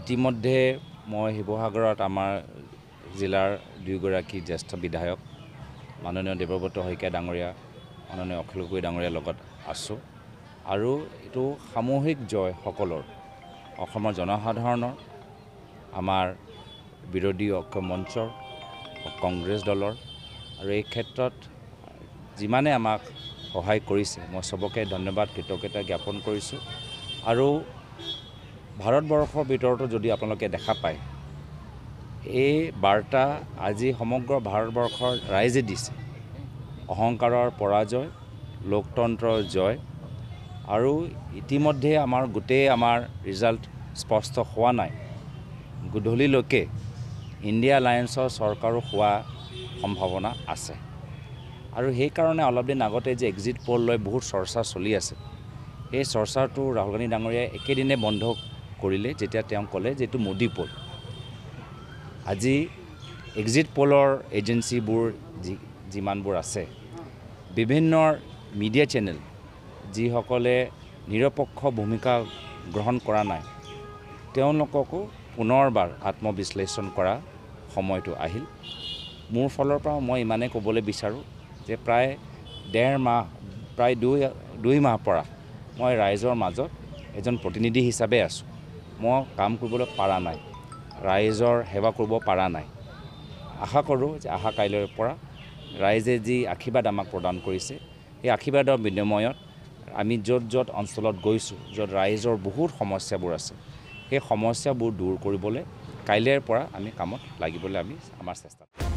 ইতিমধ্যে মই শিৱসাগৰত আমাৰ জিলাৰ দুয়োগৰাকী জ্যেষ্ঠ বিধায়ক মাননীয় দেৱব্ৰত শইকীয়া ডাঙৰীয়া মাননীয় অখিল গগৈ ডাঙৰীয়াৰ লগত আছোঁ আৰু এইটো সামূহিক জয় সকলৰ অসমৰ জনসাধাৰণৰ আমাৰ বিৰোধী ঐক্য মঞ্চৰ কংগ্ৰেছ দলৰ আৰু এই ক্ষেত্ৰত যিমানে আমাক সহায় কৰিছে মই সবকে ধন্যবাদ কৃতজ্ঞতা জ্ঞাপন কৰিছোঁ আৰু ভাৰতবৰ্ষৰ ভিতৰতো যদি আপোনালোকে দেখা পায় এই বাৰ্তা আজি সমগ্ৰ ভাৰতবৰ্ষৰ ৰাইজে দিছে অহংকাৰৰ পৰাজয় লোকতন্ত্ৰৰ জয় আৰু ইতিমধ্যে আমাৰ গোটেই আমাৰ ৰিজাল্ট স্পষ্ট হোৱা নাই গধূলিলৈকে ইণ্ডিয়া এলায়েন্সৰ চৰকাৰো হোৱা সম্ভাৱনা আছে আৰু সেই কাৰণে অলপ দিন আগতে যে এক্সিট পোল লৈ বহুত চৰ্চা চলি আছে এই চৰ্চাটো ৰাহুল গান্ধী ডাঙৰীয়াই একেদিনে বন্ধ কৰিলে যেতিয়া তেওঁ ক'লে যে এইটো মোদী পোল আজি এক্সিট পোলৰ এজেন্সিবোৰ যিমানবোৰ আছে বিভিন্ন মিডিয়া চেনেল যিসকলে নিৰপেক্ষ ভূমিকা গ্ৰহণ কৰা নাই তেওঁলোককো পুনৰবাৰ আত্মবিশ্লেষণ কৰা সময়টো আহিল মোৰ ফালৰ পৰা মই ইমানে ক'বলৈ বিচাৰোঁ যে প্ৰায় ডেৰ মাহ প্ৰায় দুই মাহ পৰা মই ৰাইজৰ মাজত এজন প্ৰতিনিধি হিচাপে আছোঁ মই কাম কৰিবলৈ পৰা নাই ৰাইজৰ সেৱা কৰিব পৰা নাই আশা কৰোঁ যে অহা কাইলৈৰ পৰা ৰাইজে যি আশীৰ্বাদ আমাক প্ৰদান কৰিছে সেই আশীৰ্বাদৰ বিনিময়ত আমি য'ত অঞ্চলত গৈছোঁ য'ত ৰাইজৰ বহুত সমস্যাবোৰ আছে সেই সমস্যাবোৰ দূৰ কৰিবলৈ কাইলৈৰ পৰা আমি কামত লাগিবলৈ আমাৰ চেষ্টা